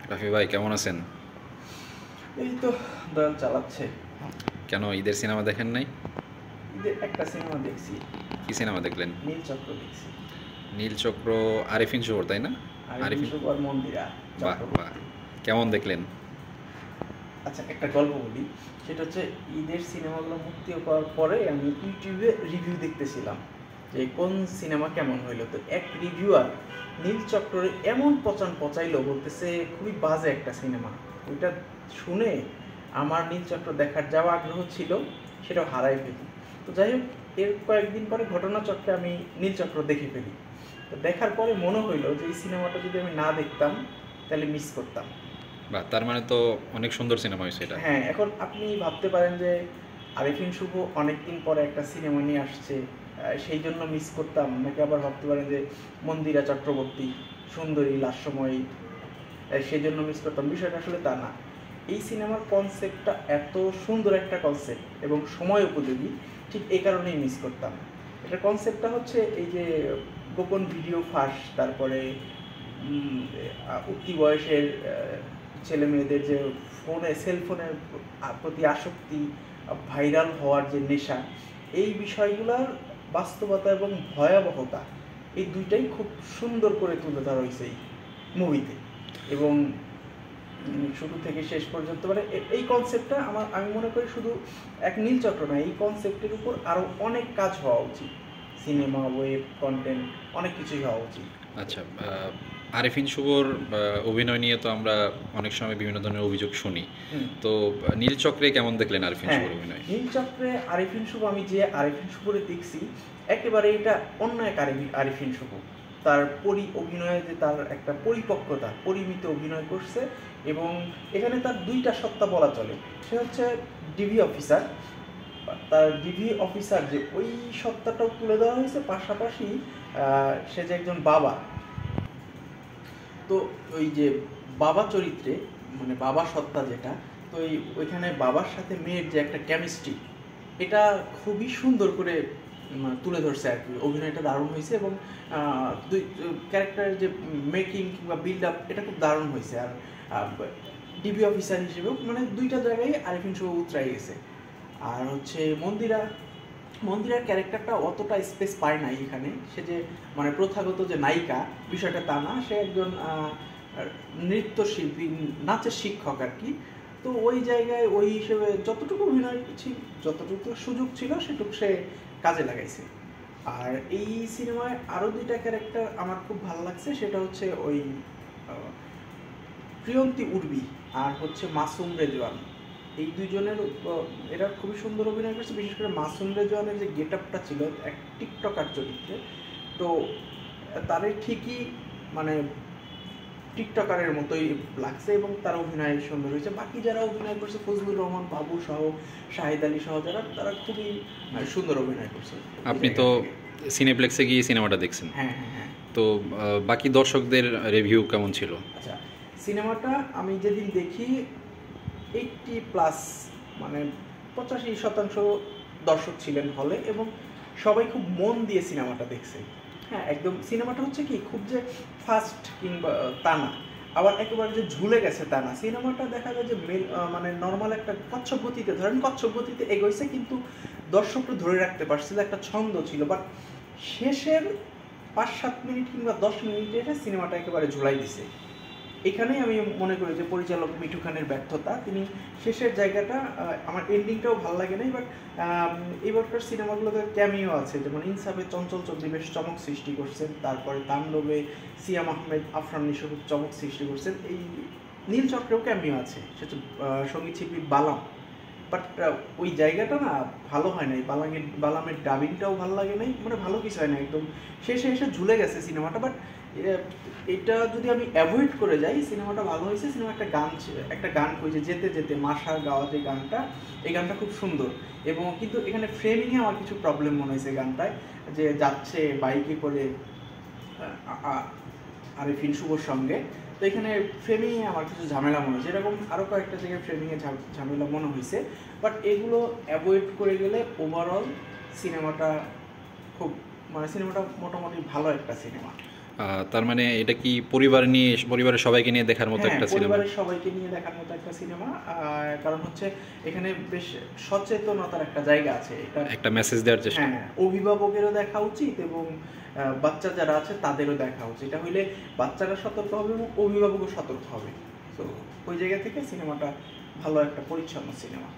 রাফি ভাই কেমন আছেন? এই তো দয়াল চালাচ্ছে। কেন ঈদের সিনেমা দেখেন নাই? ঈদের একটা সিনেমা দেখছি, কি সিনেমা দেখলেন? নীলচক্র দেখছি। নীলচক্র, আরিফিন শুভর তাই না? আরিফিন আরিফিন। শুভ আর মন্দিরা বাহ বাহ, চক্রবর্তী। কেমন দেখলেন? আচ্ছা, একটা গল্প বলি। সেটা হচ্ছে, ঈদের সিনেমাগুলো মুক্তি পাওয়ার পরে আমি ইউটিউবে রিভিউ দেখতেছিলাম যে কোন সিনেমা কেমন হইলো। তো এক রিভিউয়ার নীলচক্রের এমন পচান পচাইলো, বলতেছে খুবই বাজে একটা সিনেমা। ওইটা শুনে আমার নীলচক্র দেখার যাওয়া আগ্রহ ছিল, সেটাও হারাই ফেলি। তো যাই হোক, এর কয়েকদিন পরে ঘটনাচক্রে আমি নীলচক্র দেখে ফেলি। তো দেখার পরে মনে হইলো যে এই সিনেমাটা যদি আমি না দেখতাম তাহলে মিস করতাম। বাহ, তার মানে তো অনেক সুন্দর সিনেমা হয়েছে এটা। হ্যাঁ, এখন আপনি ভাবতে পারেন যে আরিফিন শুভ অনেকদিন পরে একটা সিনেমা নিয়ে আসছে, সেই জন্য মিস করতাম, নাকি আবার ভাবতে পারেন যে মন্দিরা চক্রবর্তী সুন্দরী লাস্যময়ী, সেই জন্য মিস করতাম। বিষয়টা আসলে তা না। এই সিনেমার কনসেপ্টটা এত সুন্দর একটা কনসেপ্ট এবং সময় উপযোগী, ঠিক এই কারণেই মিস করতাম। এটার কনসেপ্টটা হচ্ছে এই যে গোপন ভিডিও ফাঁস, তারপরে উঠতি বয়সের ছেলে মেয়েদের যে সেলফোনের প্রতি আসক্তি, ভাইরাল হওয়ার যে নেশা, এই বিষয়গুলোর বাস্তবতা এবং ভয়াবহতা, এই দুইটাই খুব সুন্দর করে তুলে ধরা হয়েছে এই মুভিতে। এবং শুরু থেকে শেষ পর্যন্ত মানে এই কনসেপ্টটা আমি মনে করি শুধু এক নীলচক্র না, এই কনসেপ্টের উপর আরও অনেক কাজ হওয়া উচিত। সিনেমা, ওয়েব কন্টেন্ট, অনেক কিছুই হওয়া উচিত। আচ্ছা, আরিফিন শুভর অভিনয় নিয়ে তো আমরা অনেক সময় বিভিন্ন ধরনের অভিযোগ শুনি। তো নীলচক্রে কেমন দেখলেন আরিফিন হ্যাঁ, শুভর অভিনয়? নীলচক্রে আরিফিন শুভ, আমি যে আরিফিন শুভরে দেখছি, একেবারে এটা অন্য এক আরিফিন শুভ। তার অভিনয়ে যে তার একটা পরিপক্কতা, পরিমিত অভিনয় করছে। এবং এখানে তার দুইটা সত্তা বলা চলে। সে হচ্ছে ডিবি অফিসার, তার ডিবি অফিসার যে ওই সত্তাটাও তুলে দেওয়া হয়েছে, পাশাপাশি সে যে একজন বাবা। তো ওই যে বাবা চরিত্রে, মানে বাবা সত্তা যেটা, তো ওইখানে বাবার সাথে মেয়ের যে একটা কেমিস্ট্রি, এটা খুবই সুন্দর করে তুলে ধরছে আর কি। অভিনয়টা দারুণ হয়েছে এবং দুই ক্যারেক্টারের যে মেকিং কিংবা বিল্ড আপ, এটা খুব দারুণ হয়েছে। আর ডিবি অফিসার হিসেবেও মানে দুইটা জায়গায় আরিফিন শুভ উতরাই গেছে। আর হচ্ছে মন্দিরার ক্যারেক্টারটা অতটা স্পেস পায় নাই এখানে। সে যে মানে প্রথাগত যে নায়িকা, বিষয়টা তা না। সে একজন নৃত্যশিল্পী, নাচের শিক্ষক আর কি। তো ওই জায়গায় ওই হিসেবে যতটুকু অভিনয় যতটুকু সুযোগ ছিল সেটুকু সে কাজে লাগাইছে। আর এই সিনেমায় আরও দুইটা ক্যারেক্টার আমার খুব ভালো লাগছে। সেটা হচ্ছে ওই প্রিয়ন্তী উর্বি আর হচ্ছে মাসুম রেজওয়ান। এই দুইজনের এরা খুবই সুন্দর অভিনয় করছে। বিশেষ করে মাসুম রেজওয়ানের যে গেট আপটা ছিল এক টিকটকার চরিত্রে, তো তারে ঠিকই মানে টিকটকারের মতোই লাগছে এবং তার অভিনয় সুন্দর হয়েছে। বাকি যারা অভিনয় করছে, ফজলুর রহমান বাবু সহ, শাহিদ আলী সহ, যারা তারা খুবই সুন্দর অভিনয় করছে। আপনি তো সিনেপ্লেক্সে গিয়ে সিনেমাটা দেখছেন। হ্যাঁ হ্যাঁ হ্যাঁ। তো বাকি দর্শকদের রিভিউ কেমন ছিল? আচ্ছা, সিনেমাটা আমি যেদিন দেখি 80+, মানে 85% দর্শক ছিলেন হলে, এবং সবাই খুব মন দিয়ে সিনেমাটা দেখছে। হ্যাঁ, একদম সিনেমাটা হচ্ছে কি খুব যে ফাস্ট কিংবা তা না, আবার একেবারে যে ঝুলে গেছে তা না। সিনেমাটা দেখা যায় যে মানে নর্মাল একটা কচ্ছপ গতিতে, ধরেন কচ্ছপ গতিতে এগোইছে, কিন্তু দর্শকটা ধরে রাখতে পারছিল, একটা ছন্দ ছিল। বাট শেষের 5-7 মিনিট কিংবা 10 মিনিটে এসে সিনেমাটা একেবারে ঝুলাই দিছে। এখানেই আমি মনে করি যে পরিচালক মিঠু খানের ব্যর্থতা। তিনি শেষের জায়গাটা, আমার এন্ডিংটাও ভালো লাগে নাই, বাট এবারকার সিনেমাগুলোতে ক্যামিও আছে, যেমন ইনসাফে চঞ্চল চৌধুরী বেশ চমক সৃষ্টি করছেন, তারপরে তাণ্ডবে সিয়াম আহমেদ, আফরান নিশো চমক সৃষ্টি করছেন। এই নীলচক্রেও ক্যামিও আছে, সেটা সঙ্গীত শিল্পী বালাম। বাট ওই জায়গাটা না ভালো হয় নাই। বালামের ডাবিংটাও ভালো লাগে নাই, মানে ভালো কিছু হয় না, একদম শেষে এসে ঝুলে গেছে সিনেমাটা। বাট এটা যদি আমি অ্যাভয়েড করে যাই, সিনেমাটা ভালো হয়েছে। সিনেমা একটা গান করেছে, যেতে যেতে মাশা গাওয়া যে গানটা, এই গানটা খুব সুন্দর। এবং কিন্তু এখানে ফ্রেমিংয়ে আমার কিছু প্রবলেম মনে হয়েছে গানটায়, যে যাচ্ছে বাইকে করে আরিফিন শুভর সঙ্গে। তো এখানে ফ্রেমিংয়ে আমার কিছু ঝামেলা মনে হয়েছে, এরকম আরও কয়েকটা জায়গায় ফ্রেমিংয়ে ঝামেলা মনে হয়েছে। বাট এগুলো অ্যাভয়েড করে গেলে ওভারঅল সিনেমাটা খুব, মানে সিনেমাটা মোটামুটি ভালো একটা সিনেমা। তার মানে এটা কি পরিবারের সবাইকে নিয়ে দেখার মতো একটা সিনেমা? পরিবারের সবাইকে নিয়ে দেখার মতো একটা সিনেমা, কারণ হচ্ছে এখানে বেশ সচেতনতার একটা জায়গা আছে, এটা একটা মেসেজ দেওয়ার চেষ্টা। হ্যাঁ, অভিভাবকেরও দেখা উচিত এবং বাচ্চা যারা আছে তাদেরও দেখা উচিত। এটা হইলে বাচ্চারা সতর্ক হবে এবং অভিভাবকও সতর্ক হবে। তো ওই জায়গা থেকে সিনেমাটা ভালো একটা পরিচ্ছন্ন সিনেমা।